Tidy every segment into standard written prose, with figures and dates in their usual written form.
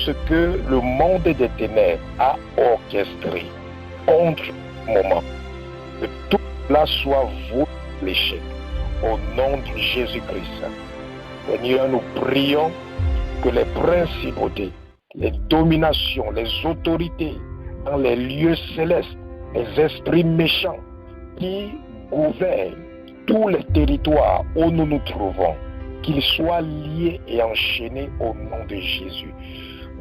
ce que le monde des ténèbres a orchestré contre le moment. Que tout cela soit voué à l'échec. Au nom de Jésus-Christ. Seigneur, nous prions que les principautés, les dominations, les autorités dans les lieux célestes, les esprits méchants qui gouvernent tous les territoires où nous nous trouvons, qu'ils soient liés et enchaînés au nom de Jésus.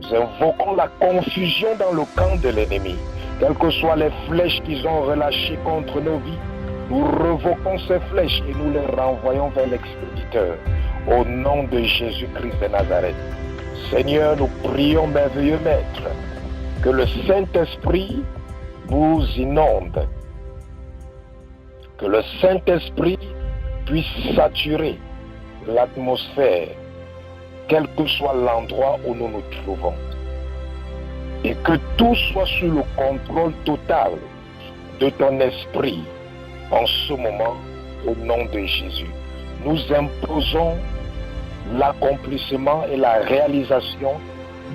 Nous invoquons la confusion dans le camp de l'ennemi, quelles que soient les flèches qu'ils ont relâchées contre nos vies. Nous revoquons ces flèches et nous les renvoyons vers l'expéditeur au nom de Jésus-Christ de Nazareth. Seigneur, nous prions, merveilleux Maître, que le Saint-Esprit vous inonde, que le Saint-Esprit puisse saturer l'atmosphère, quel que soit l'endroit où nous nous trouvons, et que tout soit sous le contrôle total de ton esprit en ce moment, au nom de Jésus. Nous imposons l'accomplissement et la réalisation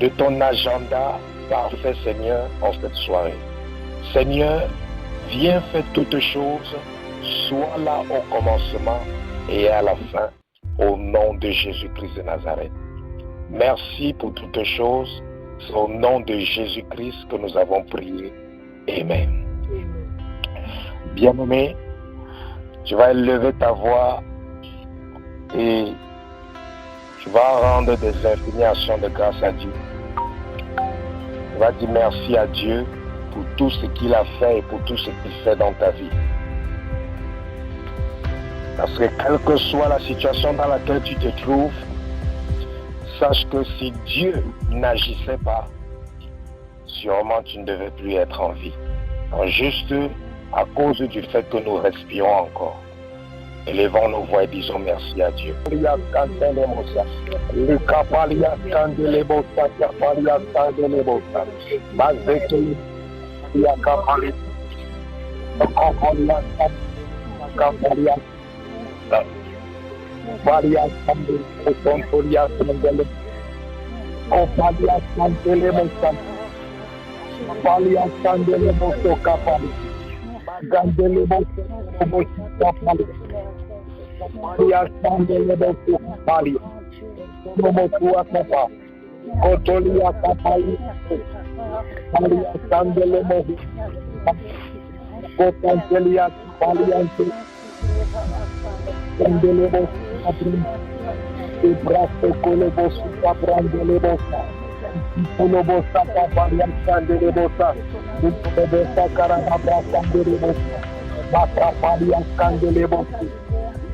de ton agenda parfait, Seigneur, en cette soirée. Seigneur, viens faire toutes choses, sois là au commencement et à la fin, au nom de Jésus-Christ de Nazareth. Merci pour toutes choses. C'est au nom de Jésus-Christ que nous avons prié. Amen. Bien-aimé, tu vas élever ta voix et tu vas rendre des infinies actions de grâce à Dieu. Tu vas dire merci à Dieu pour tout ce qu'il a fait et pour tout ce qu'il fait dans ta vie. Parce que quelle que soit la situation dans laquelle tu te trouves, sache que si Dieu n'agissait pas, sûrement tu ne devais plus être en vie. Donc juste à cause du fait que nous respirons encore. Élevons nos voix et disons merci à Dieu.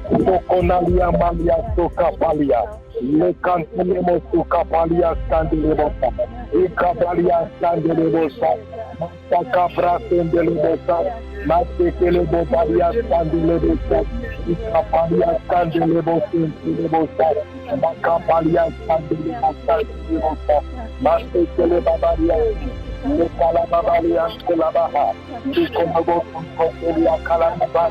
Sokonalia malia sokapalia, le cantelemo sokapalia standelebosa, ikapalia standelebosa, masakabra standelebosa, masekelebobalia standelebosa, ikapalia standelebosa, makapalia standelebosa, masekelebabalia, lekalababalia skelabaha, ikonobosa kalababa.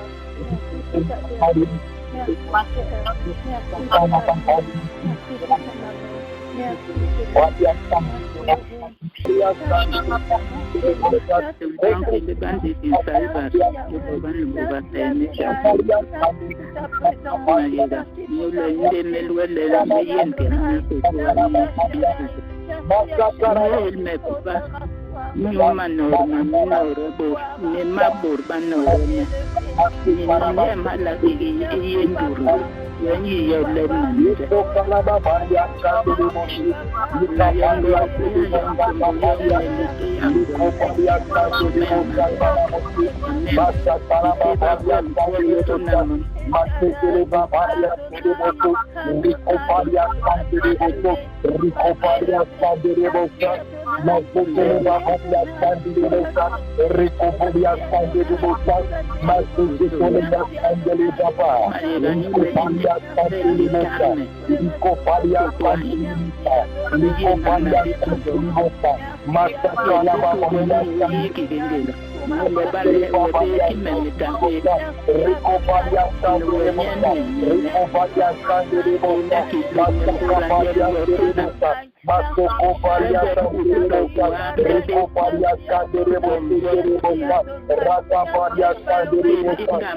Masoko Paria Sanderebosa, Rico Paria Sanderebosa, Rata Paria Sanderebosa,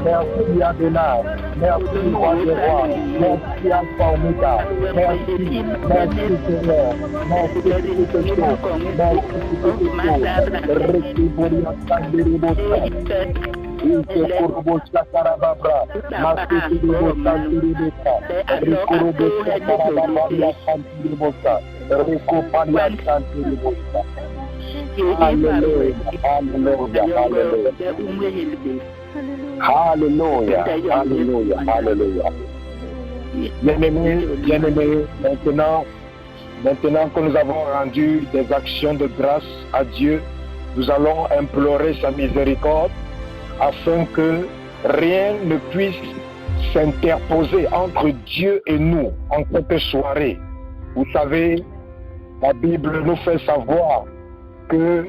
merci Adonai, merci roi des rois, merci Alpha Omega, merci Seigneur, merci Alléluia, alléluia, alléluia. Bien-aimés, maintenant que nous avons rendu des actions de grâce à Dieu, nous allons implorer sa miséricorde afin que rien ne puisse s'interposer entre Dieu et nous en cette soirée. Vous savez, la Bible nous fait savoir que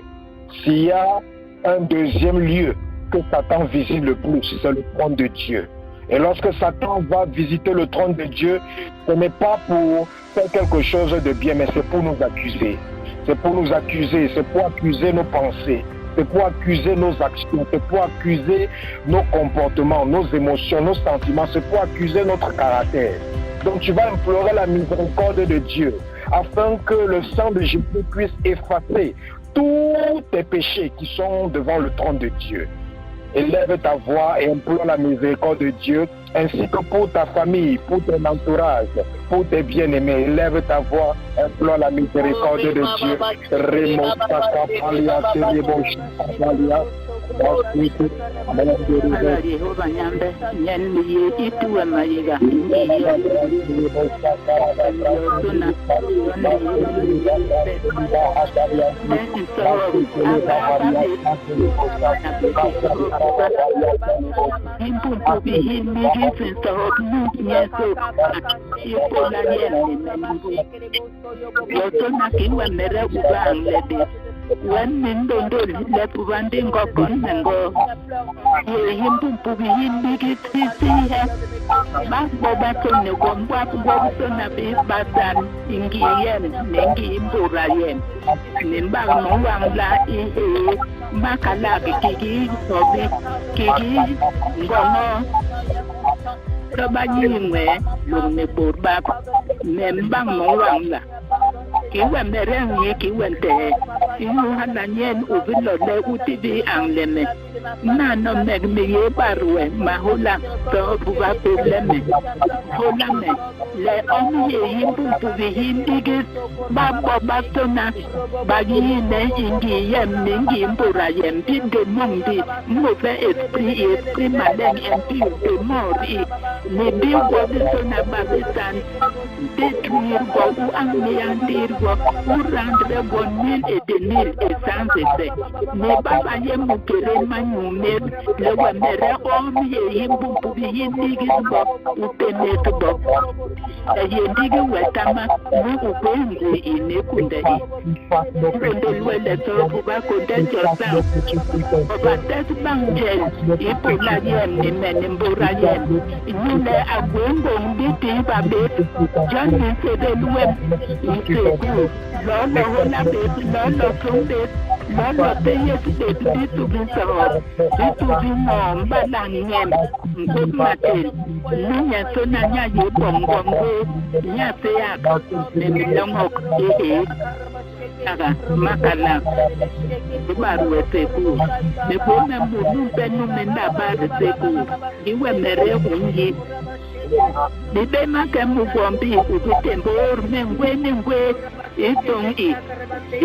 s'il y a un deuxième lieu que Satan visite le plus, c'est le trône de Dieu. Et lorsque Satan va visiter le trône de Dieu, ce n'est pas pour faire quelque chose de bien, mais c'est pour nous accuser. C'est pour nous accuser, c'est pour accuser nos pensées, c'est pour accuser nos actions, c'est pour accuser nos comportements, nos émotions, nos sentiments, c'est pour accuser notre caractère. Donc tu vas implorer la miséricorde de Dieu afin que le sang de Jésus puisse effacer tous tes péchés qui sont devant le trône de Dieu. Élève ta voix et implore la miséricorde de Dieu, ainsi que pour ta famille, pour ton entourage, pour tes bien-aimés. Élève ta voix, implore la miséricorde de Dieu. Kiwa merengi kiwente inu hananyen uvilo le utibi angleme nano megmiye barwe mahula to buba probleme holame le omiye himbu tuvi hindigis babo batona bagi ne ingi yem ningi mbura yem binde mumbi move esprit maleng empi de mori ne bi wabisona babisan détruire go ou anéantir go ou rendre go nul et de nul essence ne baba yem mukere manyume le wemere omiye himbu tuvi hindigis go utenet go yendigi wetama mu ukwenze inekunde Wele to buba konde josa obates bangel ipola yem ni menembura yem inule agwengo mbiti babe John Sedeluem Nseku lolo hola beti lolo kunde lolo teye beti to be so to be no balangem ngomate nya so na nya ye bongongo nya se ya ne milongo aga makala baru eseku ne pona mu benu menda baru eseku iwe mere unyi Bibe makamu kwambi ukutembor mengwe itongi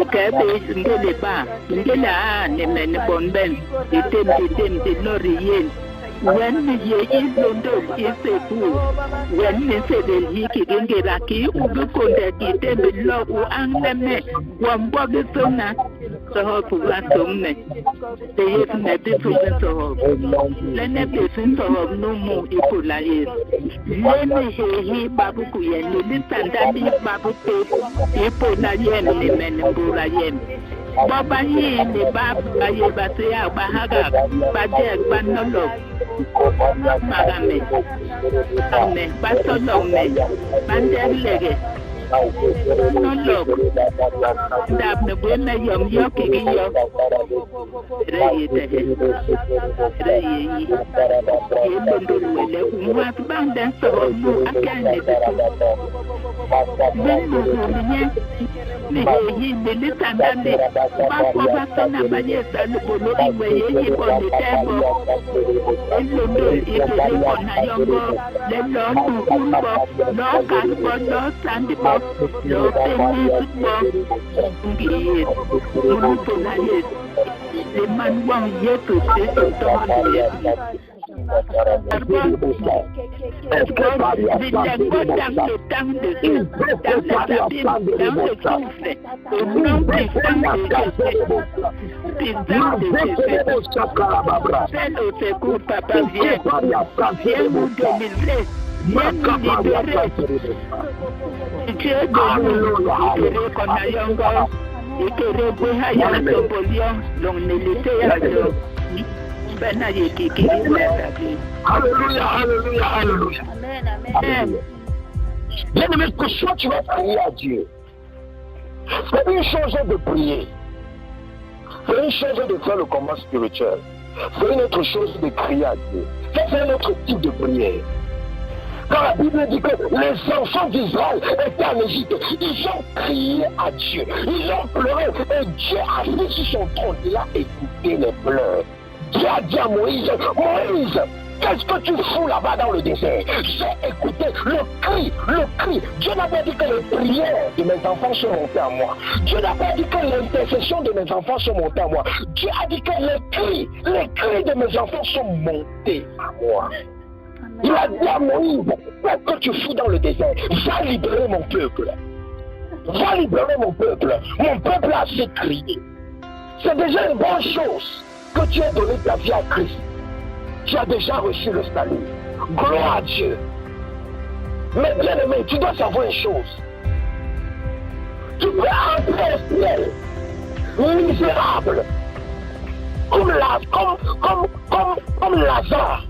ikabe ngele ba ngela ne men bonben item lori yen when ye is londo is a fool, when they say that he can get a key, Ubukonda, he below Angleme, one Bogisona, so for Lasome. They have never proven to hope. Let me listen to hope no more Ebola is. Let me hear he Babuku and listen that he Babuku, Ebola Yen, the men of Bola Yen. Baba ye ni baba ye batia bahaga baje banolo magame ame basolo me bandelege nolok dab ne bena yom yoki yo reye de reye ye londo wele umwa bande so mu akane de bendo nye ni ye ni litandande ba sana bayesa lubolo iwe ye on the table londo ikele kona yongo le lo kumbo lo kasbo lo sandibo lo penisbo ngi mulupo na ye le man wan ye to se to Alléluia, alléluia, alléluia. Amen. Bien-aimé, que soit tu vas prier à Dieu. C'est une chose de prier. C'est une chose de faire le combat spirituel. C'est une autre chose de crier à Dieu. C'est un autre type de prière. Quand la Bible dit que les enfants d'Israël étaient en Égypte, ils ont crié à Dieu. Ils ont pleuré et Dieu a fait sur son trône. Il a écouté les pleurs. Dieu a dit à Moïse, Moïse, qu'est-ce que tu fous là-bas dans le désert? J'ai écouté le cri. Dieu n'a pas dit que les prières de mes enfants sont montées à moi. Dieu n'a pas dit que l'intercession de mes enfants sont montées à moi. Dieu a dit que les cris de mes enfants sont montés à moi. Il a dit à Moïse, qu'est-ce que tu fous dans le désert? Va libérer mon peuple. Va libérer mon peuple. Mon peuple a assez crié. C'est déjà une bonne chose que tu aies donné ta vie à Christ. Tu as déjà reçu le salut. Gloire à Dieu. Mais bien aimé, tu dois savoir une chose. Tu peux entrer au ciel misérable comme Lazare.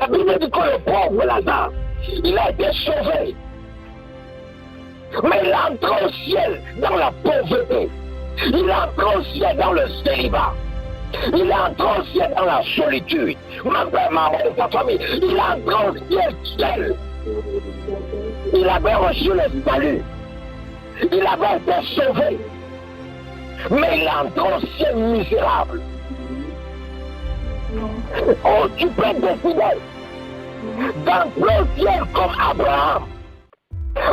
La Bible dit que le pauvre Lazare, il a été sauvé. Mais il est entré au ciel dans la pauvreté. Il est entré au ciel dans le célibat. Il est entré au ciel dans la solitude. Ma mère, ta famille, il est entré au ciel. Il avait reçu le salut. Il avait été sauvé. Mais il est entré au ciel misérable. Oh, tu peux décider d'entrer au ciel comme Abraham.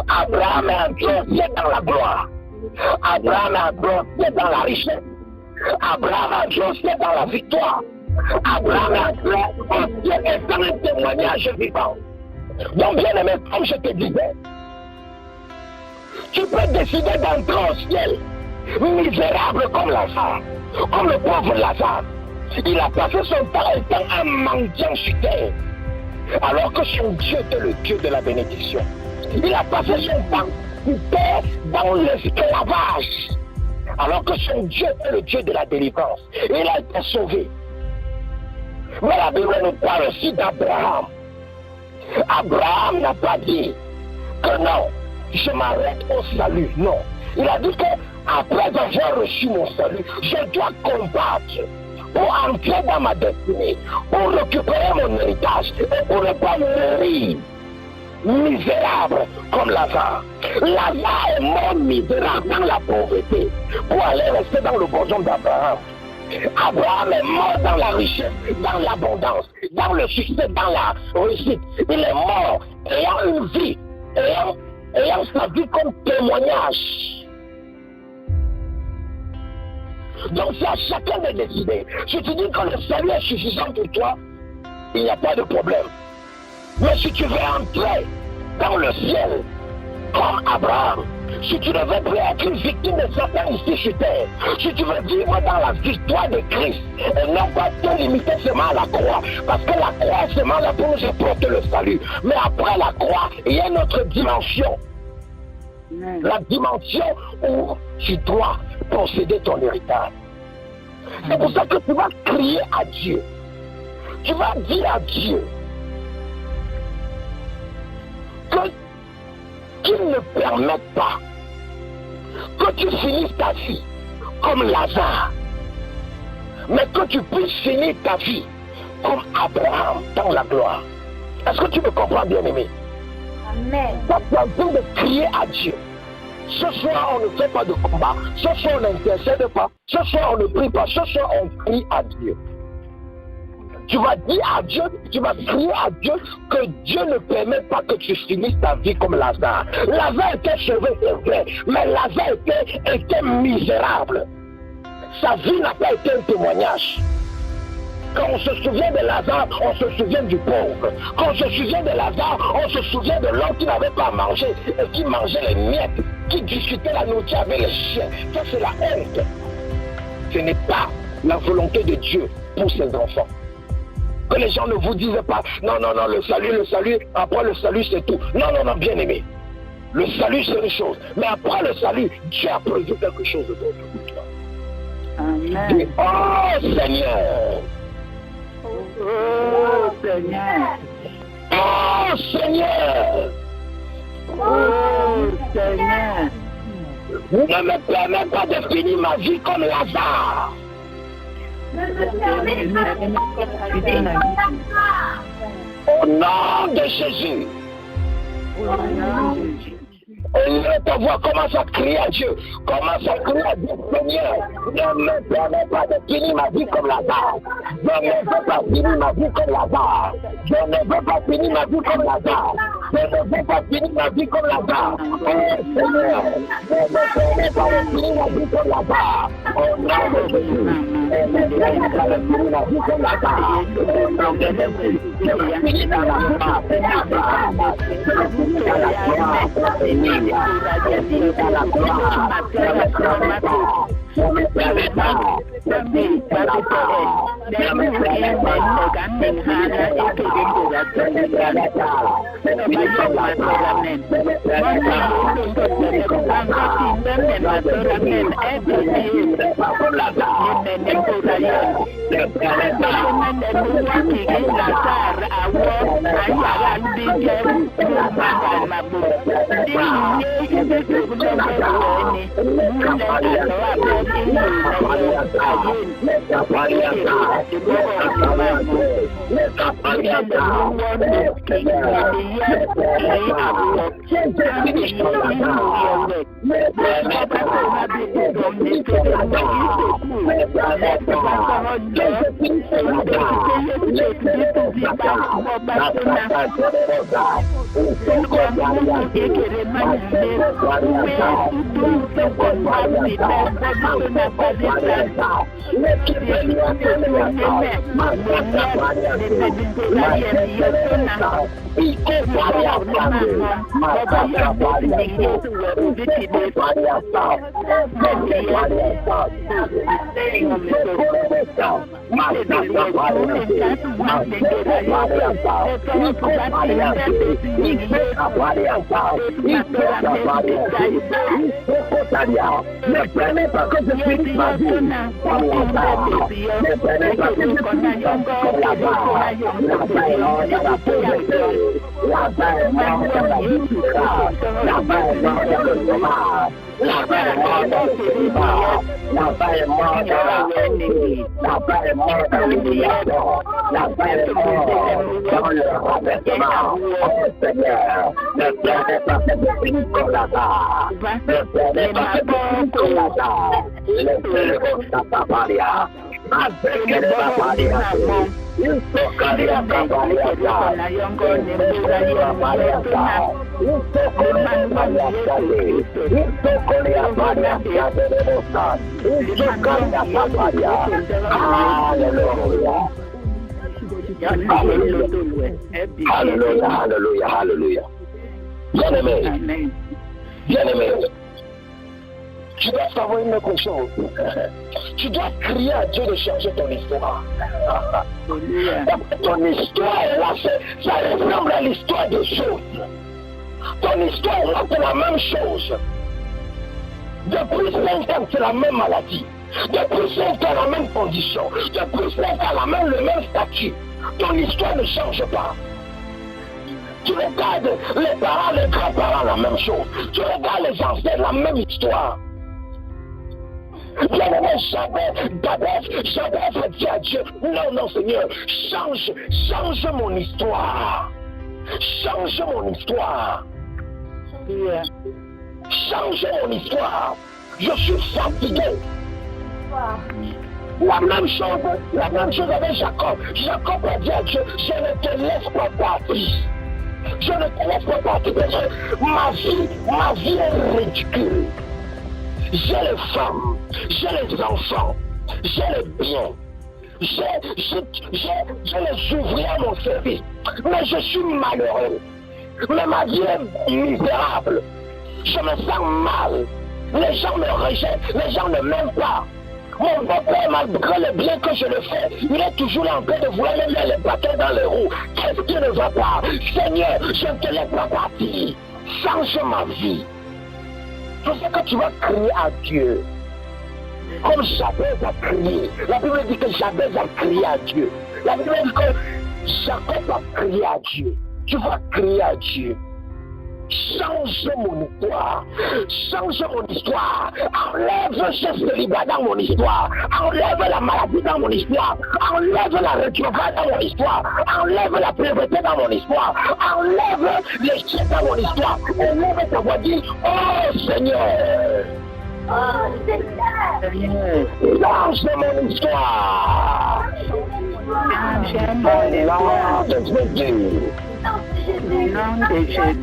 Abraham est entré au ciel dans la gloire. Abraham est entré au ciel dans la richesse. Abraham est entré au ciel dans la victoire. Abraham est entré au ciel et dans le témoignage vivant. Donc bien aimé, comme je te disais, tu peux décider d'entrer au ciel misérable comme Lazare, comme le pauvre Lazare. Il a passé son temps étant un mendiant sur terre, alors que son Dieu était le Dieu de la bénédiction. Il a passé son temps dans l'esclavage, alors que son Dieu est le Dieu de la délivrance. Il a été sauvé. Mais la Bible nous parle aussi d'Abraham. Abraham n'a pas dit que non, je m'arrête au salut. Non. Il a dit que après avoir reçu mon salut, je dois combattre pour entrer dans ma destinée, pour récupérer mon héritage et pour ne pas mourir misérable comme Lazare. Lazare est mort misérable dans la pauvreté pour aller rester dans le bosom d'Abraham. Abraham est mort dans la richesse, dans l'abondance, dans le succès, dans la réussite. Il est mort ayant une vie, ayant sa vie comme témoignage. Donc c'est à chacun de décider. Si tu dis que le salut est suffisant pour toi, il n'y a pas de problème. Mais si tu veux entrer dans le ciel, comme Abraham, si tu ne veux plus être une victime de Satan ici sur terre, si tu veux vivre dans la victoire de Christ et non pas te limiter seulement à la croix, parce que la croix est seulement là pour nous apporter le salut. Mais après la croix, il y a une autre dimension. La dimension où tu dois posséder ton héritage. C'est pour ça que tu vas crier à Dieu. Tu vas dire à Dieu qu'il ne permette pas que tu finisses ta vie comme Lazare, mais que tu puisses finir ta vie comme Abraham dans la gloire. Est-ce que tu me comprends, bien-aimé? Amen. Ça c'est en train de crier à Dieu. Ce soir, on ne fait pas de combat. Ce soir, on n'intercède pas. Ce soir, on ne prie pas. Ce soir, on crie à Dieu. Tu vas dire à Dieu, tu vas crier à Dieu que Dieu ne permet pas que tu finisses ta vie comme Lazare. Lazare était sauvé, c'est vrai, mais Lazare était misérable. Sa vie n'a pas été un témoignage. Quand on se souvient de Lazare, on se souvient du pauvre. Quand on se souvient de Lazare, on se souvient de l'homme qui n'avait pas mangé et qui mangeait les miettes, qui discutait la nourriture avec les chiens. Ça, c'est la honte. Ce n'est pas la volonté de Dieu pour ses enfants. Que les gens ne vous disent pas, non, non, non, le salut, après le salut, c'est tout. Non, non, non, bien aimé. Le salut, c'est une chose. Mais après le salut, Dieu a prévu quelque chose d'autre pour toi. Amen. Dis, oh Seigneur! Oh Seigneur! Oh Seigneur! Oh Seigneur! Ne me permets pas de finir ma vie comme Lazare. Au nom de Jésus. Et ta voix commence à crier à Dieu. Commence à crier à Dieu, Seigneur. Ne me permets pas de finir ma vie comme Lazare. Je ne veux pas finir ma vie comme Lazare. Je ne veux pas finir ma vie comme Lazare. Je ne veux pas finir ma vie comme Lazare. Oh Seigneur, ne me permets pas de finir ma vie comme Lazare. Au nom de Jésus. Ne me permets pas de finir ma vie comme Lazare. Au nom de Jésus. Je veux finir dans la gloire. Je veux finir dans la gloire. Ne prenez pas que je finisse ma vie comme Lazare. Ne prenez pas que je finisse comme Lazare. Lazare est mort dans la pauvreté. Lazare est mort dans la misère. Lazare est mort dans le chômage. Lazare est mort dans le célibat. Lazare est mort dans la haine. Lazare est mort dans l'humiliation. Lazare est mort dans le rabaissement. Oh Seigneur, ne prenez pas que je finisse comme Lazare. Ne prenez pas que je finisse comme Lazare. Laissez-le comme ça, Papalia. Hallelujah, hallelujah. Bien-aimé, bien-aimé, tu dois savoir une autre chose. Tu dois crier à Dieu de changer ton histoire. Ton histoire est là, ça ressemble à l'histoire de choses. Ton histoire est là, c'est la même chose. Depuis 5 ans, c'est la même maladie. Depuis 5 ans, la même condition. Depuis 5 ans, le même statut. Ton histoire ne change pas. Tu regardes les parents, les grands-parents, la même chose. Tu regardes les anciens, la même histoire. Bien-aimé, j'avais dit à Dieu, non Seigneur, change mon histoire. Change mon histoire. Change mon histoire. Je suis fatigué. La même chose avec Jacob. Jacob a dit à Dieu, je ne te laisse pas partir. Je ne te laisse pas partir parce que ma vie est ridicule. J'ai les femmes, j'ai les enfants, j'ai les biens, j'ai les ouvriers à mon service, mais je suis malheureux. Mais ma vie est misérable. Je me sens mal. Les gens me rejettent, les gens ne m'aiment pas. Mon papa, malgré le bien que je le fais, il est toujours là en train de vouloir me mettre les bâtons dans les roues. Qu'est-ce qui ne va pas? Seigneur, je ne te laisse pas partir. Change ma vie. Je sais que tu vas crier à Dieu. Comme Jabez a crié. La Bible dit que Jabez a crié à Dieu. La Bible dit que Jacob a crié à Dieu. Tu vas crier à Dieu. Change mon histoire. Change mon histoire. Enlève ce célibat dans mon histoire. Enlève la maladie dans mon histoire. Enlève la rétrograde dans mon histoire. Enlève la pauvreté dans mon histoire. Enlève l'échec dans mon histoire. Enlève ta voix, dis, oh Seigneur. Oh Seigneur. Change mon histoire.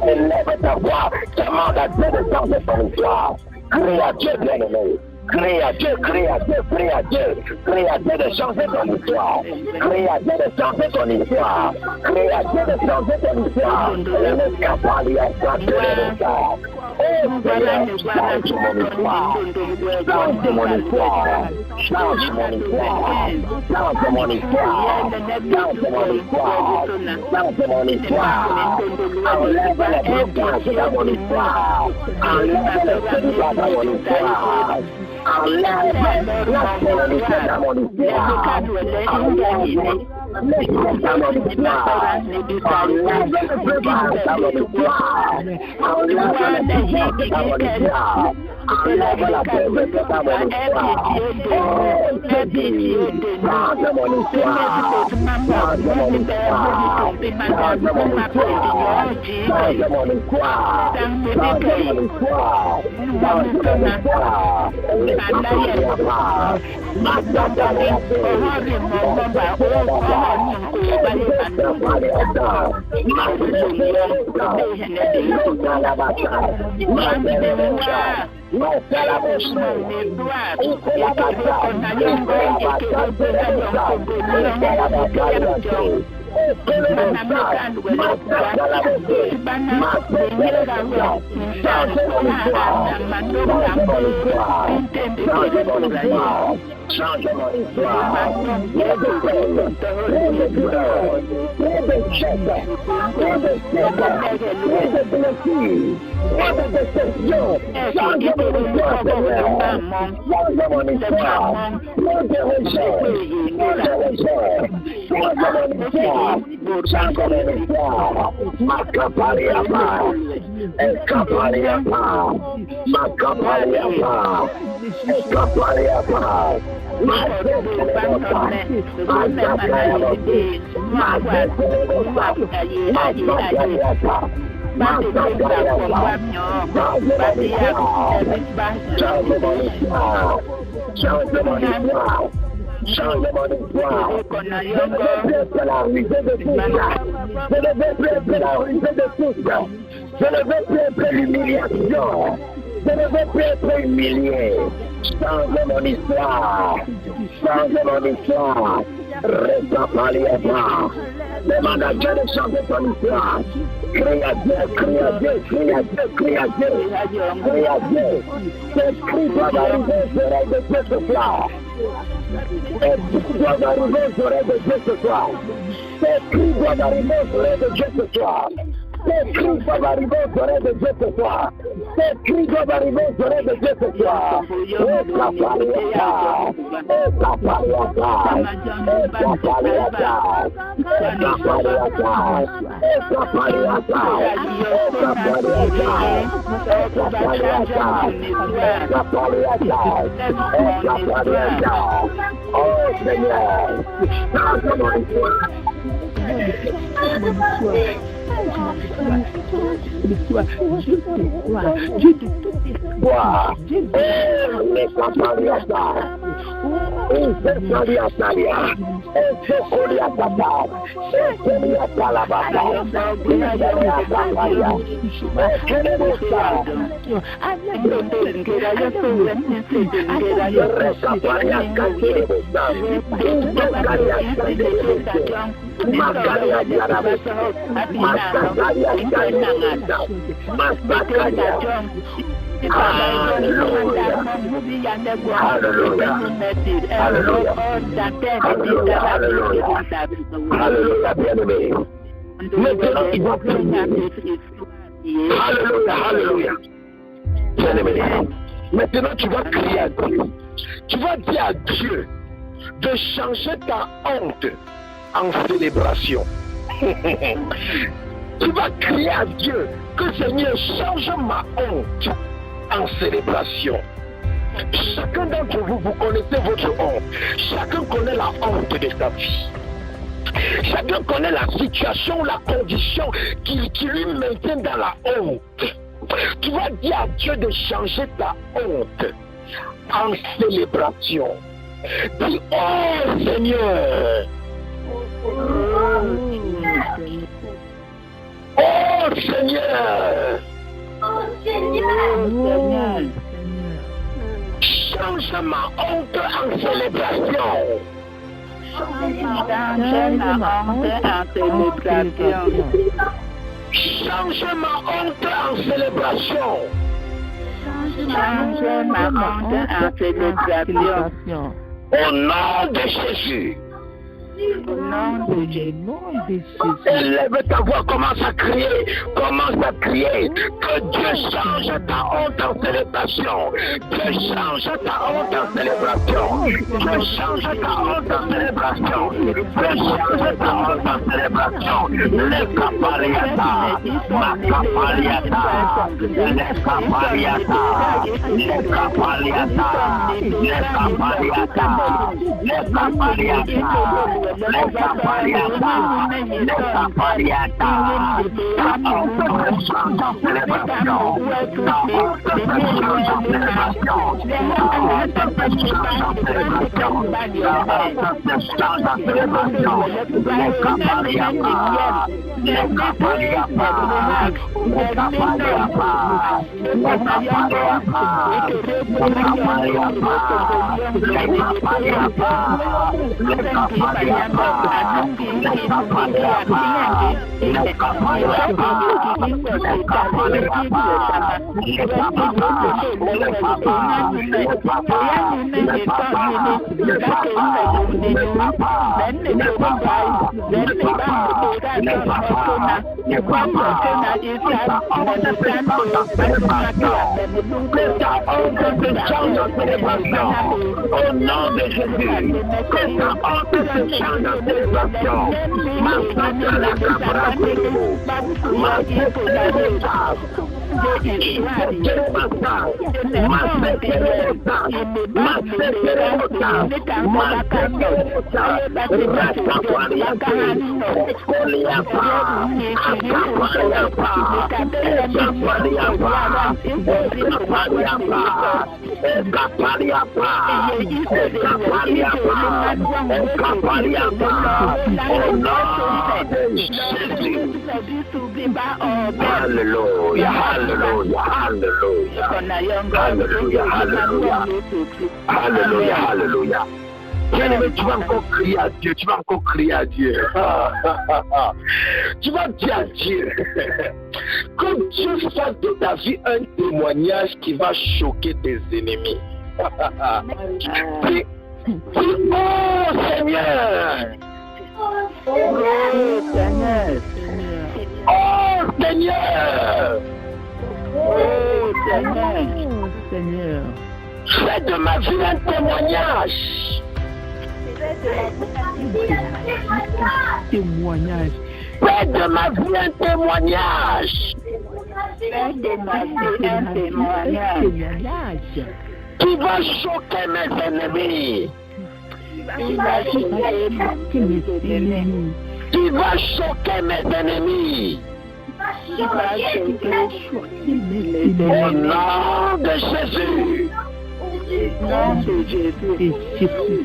Lève ta voix, demande à Dieu de changer ton histoire. Crie à Dieu, bien-aimé. Crie à Dieu, crie à Dieu, crie à Dieu. Crie à Dieu de changer ton histoire. Crie à Dieu de changer ton histoire. Crie à Dieu de changer ton histoire. Il n'est capable de changer l'histoire. Oh Seigneur, change mon histoire. Change mon histoire. Change mon histoire. Change mon histoire. Change mon histoire. Change mon histoire. Enlève les blocages dans mon histoire. Enlève le célibat dans mon histoire. Enlève la sérénité dans mon histoire. Enlève le histoire. Enlève le breuvage dans mon histoire. Enlève le pouvoir dans mon histoire. Enlève la pauvreté dans mon histoire. Oh, c'est dit. Change mon histoire. Change mon histoire. Change mon histoire. Change mon histoire. Change mon histoire. Change mon histoire. Change mon histoire. Change mon histoire. Je ne veux plus être la risée de tout ça. Je ne veux plus être la risée de tout ça. Je ne veux plus être l'humiliation. Je ne veux plus être humilié. Change mon histoire. Change mon histoire. Reste pas les bras. Demande à Dieu de changer ton histoire. Crie à Dieu, crie à Dieu, crie à Dieu, crie à Dieu. Crie à Dieu. Ces cris doivent arriver aux oreilles de Dieu ce soir. Ces cris doivent arriver aux oreilles de Dieu ce soir. Ces cris doivent arriver aux oreilles de Dieu ce soir. Ces cris doivent arriver aux oreilles de Dieu ce soir. Ces cris doivent arriver aux oreilles de Dieu ce soir. Oh Seigneur, Maintenant, tu vas crier à Dieu. Tu vas dire à Dieu de changer ta honte en célébration. Tu vas crier à Dieu que Seigneur change ma honte en célébration. Chacun d'entre vous, vous connaissez votre honte. Chacun connaît la honte de sa vie. Chacun connaît la situation, la condition qui lui maintient dans la honte. Tu vas dire à Dieu de changer ta honte en célébration. Dis, oh Seigneur, oh Seigneur, change ma honte en célébration. Change ma honte en célébration. Change ma honte en célébration. Au nom de Jésus. Au nom de Jésus. Élève ta voix, commence à crier. Commence à crier. Que Dieu change ta honte en célébration. Dieu change ta honte en célébration. Dieu change ta honte en célébration. Dieu change ta honte en célébration. Le capariata. Ma capariata. Le capariata. Le capariata. Le capariata. Le capariata. Le capariata, le capariata, la honte de change en célébration, la honte de change en célébration, la honte de change en célébration, la honte de change en célébration, le capariata, le capariata, le capariata, le capariata, le capariata, le capariata. Au nom de Jésus, que ta honte se change en célébration. Ma Hallelujah, hallelujah, hallelujah, hallelujah, hallelujah, hallelujah, hallelujah. Bien-aimé, tu vas encore crier à Dieu, tu vas encore crier à Dieu. Tu vas dire à Dieu que Dieu fasse de ta vie un témoignage qui va choquer tes ennemis. Prie, oh Seigneur. Oh Seigneur. Oh Seigneur. Oh Seigneur. Seigneur. Fais de ma vie un témoignage. Témoignage. Fais de ma vie un témoignage. Fais de ma vie un témoignage. Qui va choquer mes ennemis. Qui va choquer mes ennemis. Qui va choquer mes ennemis. Qui va choquer mes ennemis. Au nom de Jésus. Nom de Jésus.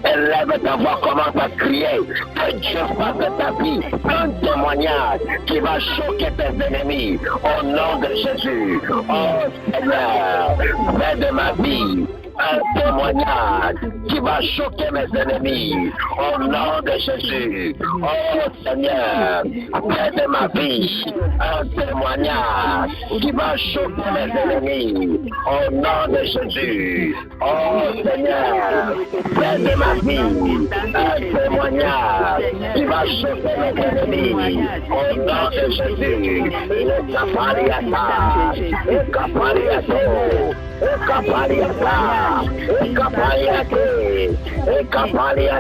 Élève ta voix, commence à crier. Que Dieu fasse de ta vie un témoignage qui va choquer tes ennemis. Au nom de Jésus. Oh Seigneur, fais de ma vie un témoignage qui va choquer mes ennemis. Au nom de Jésus. Oh Seigneur, fais de ma vie un témoignage qui va choquer mes ennemis. Au nom de Jésus. Oh Seigneur, fais de ma vie un témoignage qui va choquer mes ennemis. Au nom de Jésus. Le capariata, le capariato, le capariata.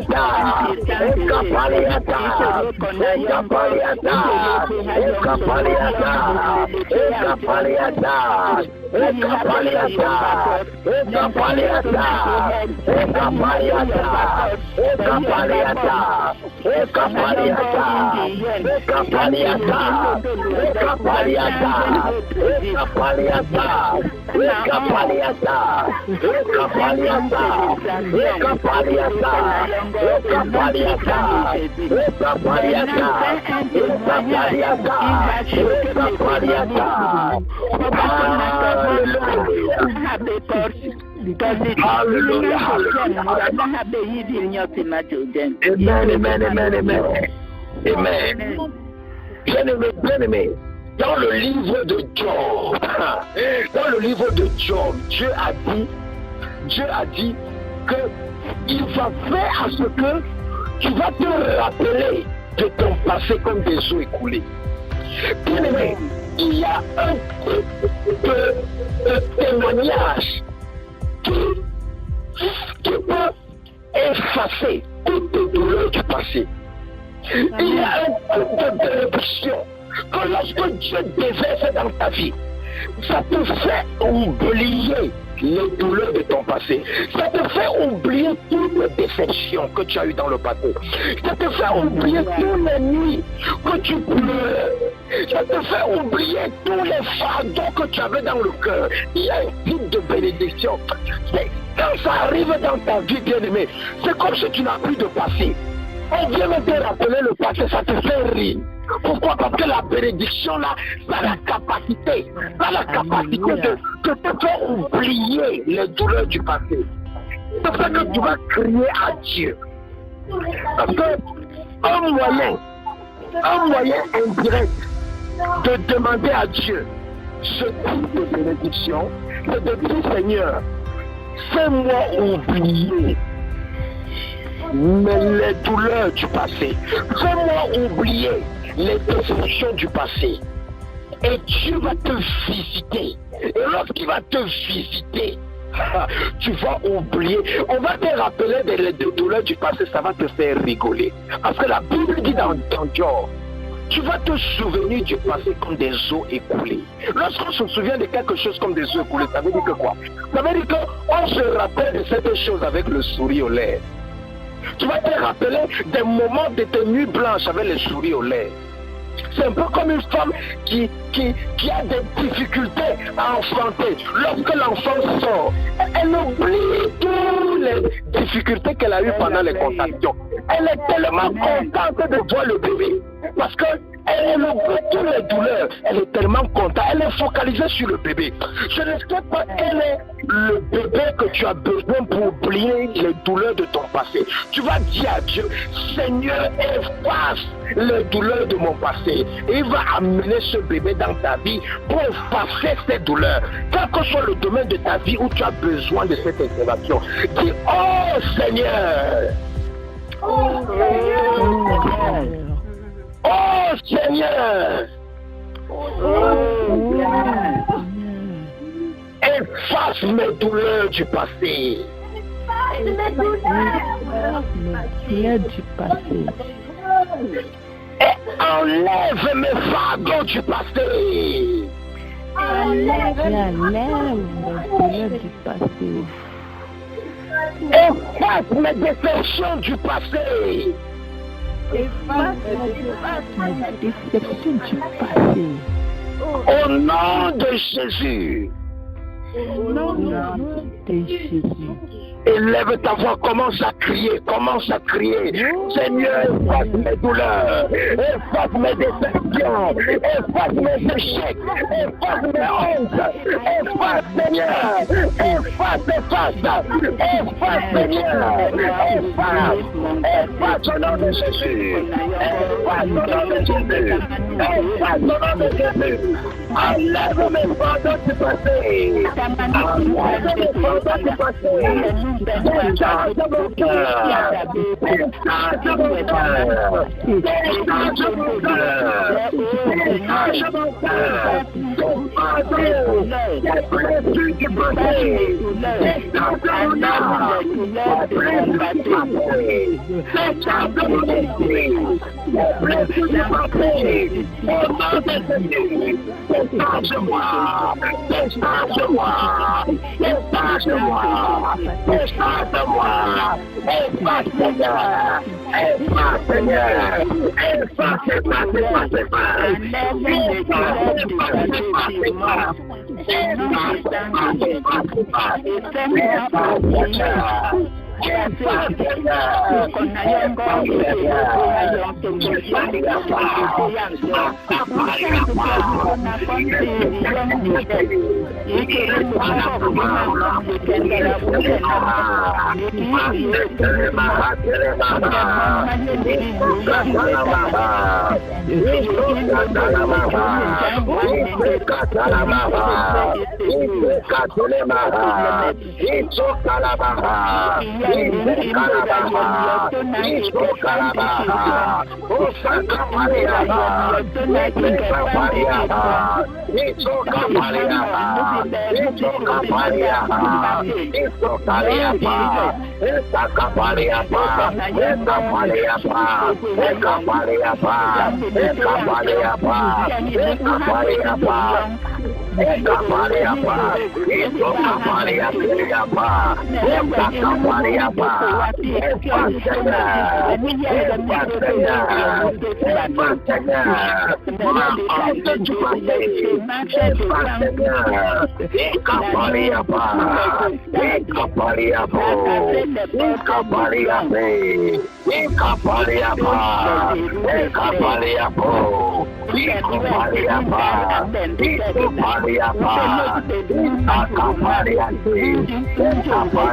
Bien-aimé, dans le livre de Job, Dieu a dit que il va faire à ce que tu vas te rappeler de ton passé comme des eaux écoulées. Bien-aimé, il y a un témoignage qui peut effacer toutes les douleurs du passé. Il y a un coup de bénédiction que lorsque Dieu déverse dans ta vie, ça te fait oublier les douleurs de ton passé. Ça te fait oublier toutes les déceptions que tu as eues dans le passé. Ça te fait oublier toutes les nuits que tu pleurais. Ça te fait oublier tous les fardeaux que tu avais dans le cœur. Il y a un type de bénédiction. Quand ça arrive dans ta vie, bien-aimé, c'est comme si tu n'as plus de passé. On vient même te rappeler le passé, ça te fait rire. Pourquoi? Parce que la bénédiction là, ça a la capacité de te faire oublier les douleurs du passé. C'est pour ça que tu vas crier à Dieu. Parce que un moyen indirect de demander à Dieu ce type de bénédiction, c'est de dire Seigneur, fais-moi oublier les douleurs du passé. Fais-moi oublier les déceptions du passé. Et Dieu va te visiter. Et lorsqu'il va te visiter, tu vas oublier. On va te rappeler des douleurs du passé, ça va te faire rigoler. Parce que la Bible dit dans Job tu vas te souvenir du passé comme des eaux écoulées. Lorsqu'on se souvient de quelque chose comme des eaux écoulées, ça veut dire que quoi? Ça veut dire qu'on se rappelle de cette chose avec le sourire aux lèvres. Tu vas te rappeler des moments de tes nuits blanches avec le sourire aux lèvres. C'est un peu comme une femme qui a des difficultés à enfanter. Lorsque l'enfant sort, elle oublie toutes les difficultés qu'elle a eues pendant les contractions. Elle est tellement contente de voir le bébé. Parce qu'elle oublie toutes les douleurs. Elle est tellement contente. Elle est focalisée sur le bébé. Je ne sais pas quel est le bébé que tu as besoin pour oublier les douleurs de ton passé. Tu vas dire à Dieu, Seigneur, efface les douleurs de mon passé. Et il va amener ce bébé dans ta vie pour effacer ces douleurs. Quel que soit le domaine de ta vie où tu as besoin de cette intervention, dis, oh Seigneur! Oh Seigneur! Oh Seigneur! Oh Seigneur! Efface mes douleurs du passé. Mes douleurs du passé. Et enlève mes fardeaux du passé. Enlève mes douleurs du passé. Efface mes déceptions du passé. Efface mes déceptions du passé. Au nom de Jésus. Au nom de Jésus. Élève ta voix, commence à crier, Seigneur, efface mes douleurs, efface mes déceptions, efface mes échecs, efface mes hontes, efface Seigneur, efface Seigneur, efface au nom de Jésus, efface au nom de Jésus, efface au nom de Jésus, enlève mes fardeaux du passé, enlève mes fardeaux du passé. Décharge mon cœur, décharge mon cœur, décharge mon cœur, décharge mon cœur, les blessures du passé, décharge mon âme, les blessures du passé, décharge mon esprit, les blessures du passé, au nom de Jésus, décharge-moi, décharge-moi, décharge-moi. Efface-moi, efface Seigneur, efface Seigneur,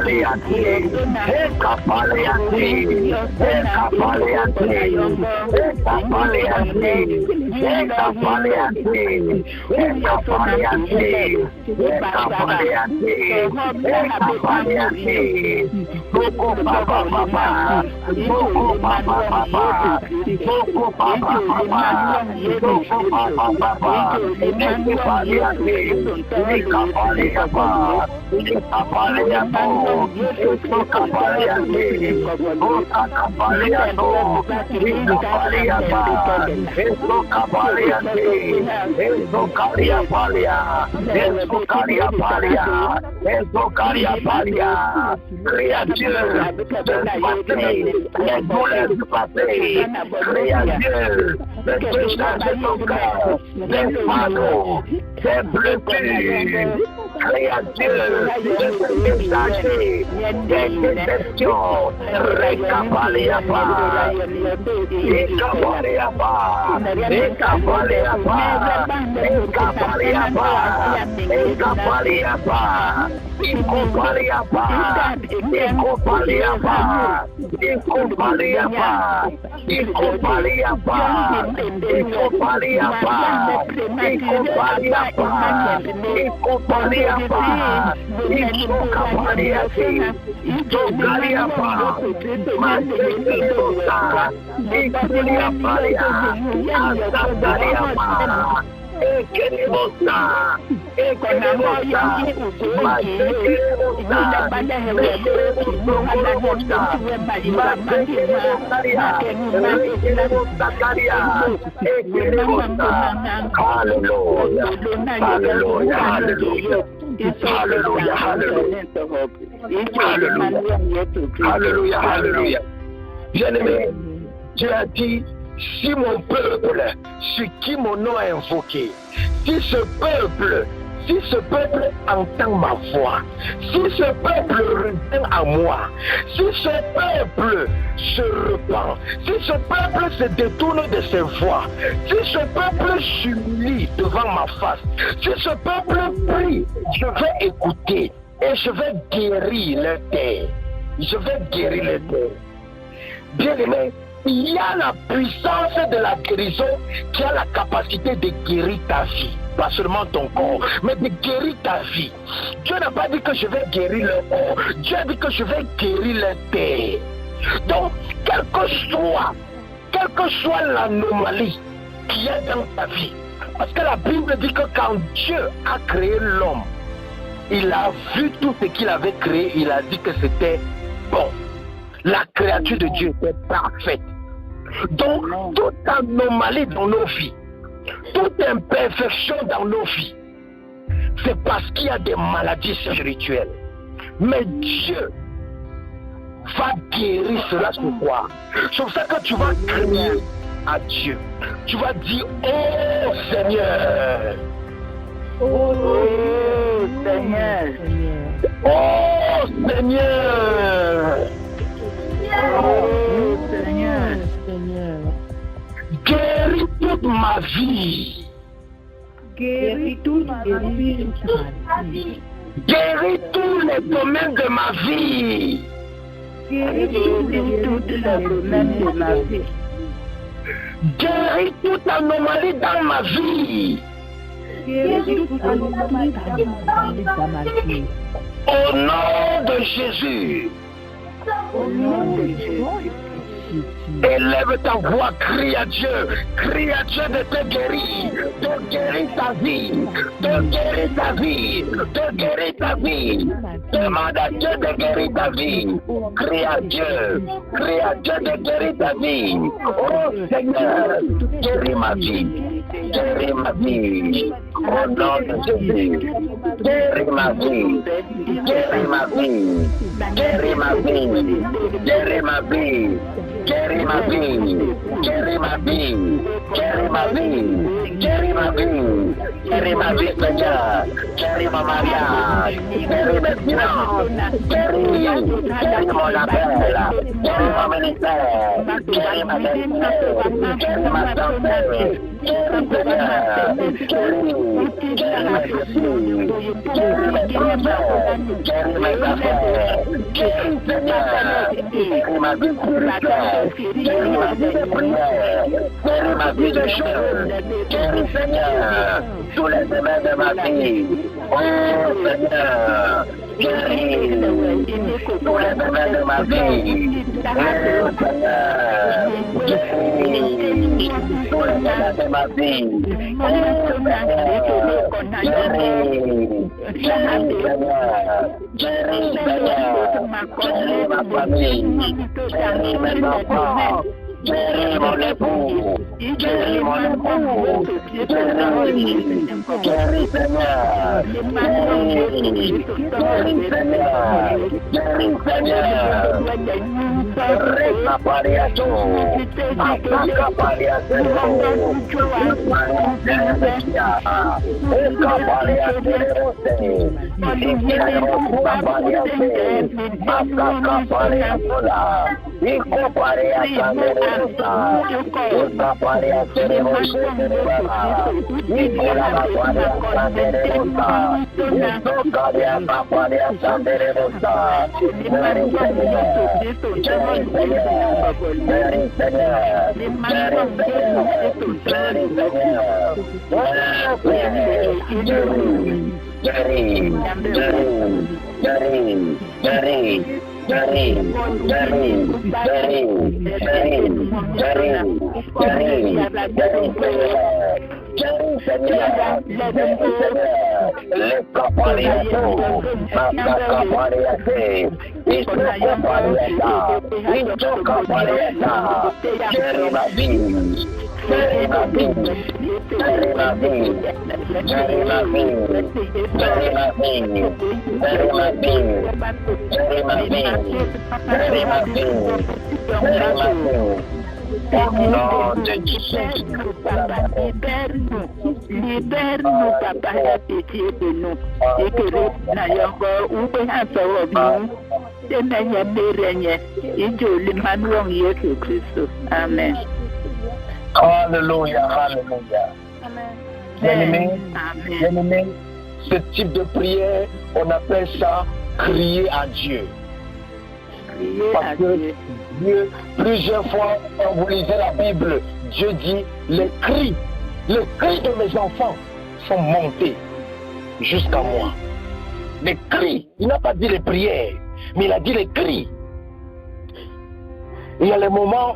Alléluia. Bien-aimé, tu as dit, si mon peuple, sur qui mon nom est invoqué, si ce peuple entend ma voix, si ce peuple revient à moi, si ce peuple se repent, si ce peuple se détourne de ses voies, si ce peuple s'humilie devant ma face, si ce peuple prie, je vais écouter et je vais guérir le terre. Je vais guérir le terre. Bien-aimé, il y a la puissance de la guérison qui a la capacité de guérir ta vie. Pas seulement ton corps, mais de guérir ta vie. Dieu n'a pas dit que je vais guérir le corps. Dieu a dit que je vais guérir le terre. Donc, quelle que soit l'anomalie qu'il y a dans ta vie, parce que la Bible dit que quand Dieu a créé l'homme, il a vu tout ce qu'il avait créé, il a dit que c'était bon. La créature de Dieu était parfaite. Donc, toute anomalie dans nos vies, toute imperfection dans nos vies, c'est parce qu'il y a des maladies spirituelles. Mais Dieu va guérir cela ce soir. C'est pour ça que tu vas crier à Dieu. Tu vas dire, oh Seigneur. Oh Seigneur. Oh Seigneur. Oh Seigneur. Guéris toute ma vie. Guéris toute ma vie. Guéris tous les domaines de ma vie. Guéris tous les domaines de ma vie. Guéris toute anomalie dans ma vie. Guéris toute anomalie dans ma vie. Au nom de Jésus. Au nom de Jésus. Élève ta voix, crie à Dieu de te guérir, de guérir ta vie, de guérir ta vie, de guérir ta vie. Demande à Dieu de guérir ta vie, crie à Dieu de guérir ta vie. Oh Seigneur, guéris ma vie, guéris ma vie, au nom de Jésus, guéris ma vie, guéris ma vie, guéris ma vie, guéris ma vie. Guéris ma vie, guéris ma vie, guéris ma vie, guéris ma vie, guéris ma vie, Seigneur, guéris ma mariage, guéris mes finances, guéris mon appel, guéris mon ministère, guéris ma destinée, guéris ma santé, guéris Seigneur, guéris mes soucis, guéris mes projets, guéris mes affaires, guéris Seigneur, Guéris ma vie spirituelle. Guéris ma vie de prière. Guéris ma vie de jeûne. Guéris, Seigneur, tous les domaines de ma vie. Oh, Seigneur, guéris tous les domaines de ma vie. Oh, Seigneur, guéris tous les domaines de ma vie. Oh, Seigneur, guéris, Seigneur, guéris ma famille, guéris mes enfants, guéris mon époux, guéris mon époux, guéris, Seigneur, guéris, Seigneur, guéris, Seigneur, resta pariato, ataca pariato, Libère-nous, papa, la pitié de nous. Et que nous n'ayons pas oublié à Amen. Alléluia, alléluia. Bien-aimé, ce type de prière, on appelle ça crier à Dieu. Parce que Dieu, plusieurs fois, quand vous lisez la Bible, Dieu dit, les cris de mes enfants sont montés jusqu'à moi. Les cris, il n'a pas dit les prières, mais il a dit les cris. Il y a les moments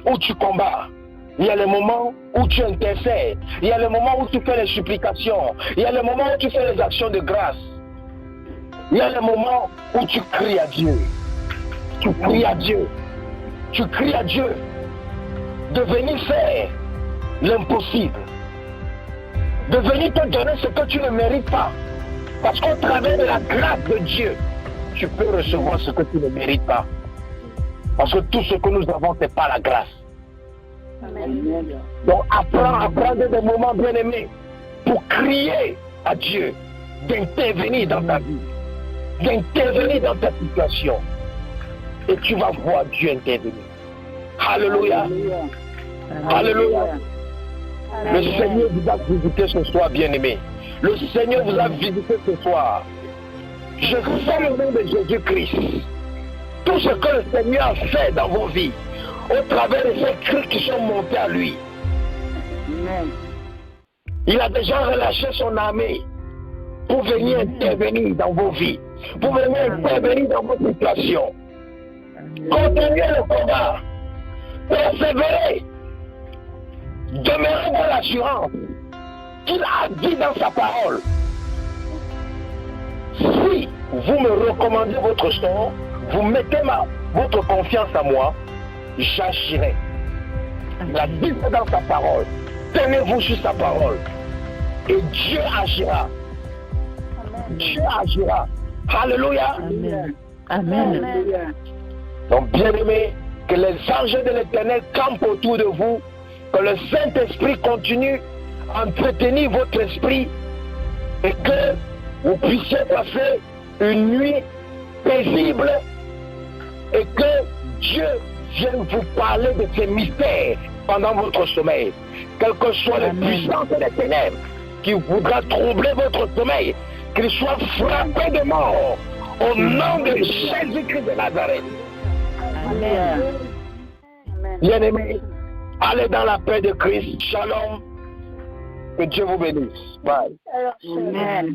où tu combats. Il y a les moments où tu intercèdes. Il y a les moments où tu fais les supplications. Il y a les moments où tu fais les actions de grâce. Il y a les moments où tu cries à Dieu. Tu cries à Dieu. Tu cries à Dieu de venir faire l'impossible. De venir te donner ce que tu ne mérites pas. Parce qu'au travers de la grâce de Dieu, tu peux recevoir ce que tu ne mérites pas. Parce que tout ce que nous avons, ce n'est pas la grâce. Amen. Donc apprends à prendre des moments bien-aimés pour crier à Dieu d'intervenir dans ta vie, d'intervenir dans ta situation. Et tu vas voir Dieu intervenir. Alléluia. Alléluia. Le Seigneur vous a visité ce soir, bien-aimé. Le Seigneur vous a visité ce soir. Je sais le nom de Jésus-Christ. Tout ce que le Seigneur a fait dans vos vies, au travers de ces cris qui sont montés à lui. Amen. Il a déjà relâché son armée pour venir intervenir dans vos vies, pour venir intervenir dans vos situations. Continuez le combat, persévérez, demeurez dans l'assurance qu'il a dit dans sa parole. Si vous me recommandez votre sort, vous mettez votre confiance à moi, j'agirai. Il a dit dans sa parole. Tenez-vous sur sa parole. Et Dieu agira. Amen. Dieu agira. Alléluia. Amen. Amen. Amen. Donc, bien-aimés, que les anges de l'Éternel campent autour de vous, que le Saint-Esprit continue à entretenir votre esprit et que vous puissiez passer une nuit paisible et que Dieu vienne vous parler de ces mystères pendant votre sommeil. Quelles que soient les puissances des ténèbres qui voudra troubler votre sommeil, qu'il soit frappé de mort au nom de Jésus-Christ de Nazareth. Alléluia. Bien-aimés, allez dans la paix de Christ. Shalom. Que Dieu vous bénisse. Bye. Amen.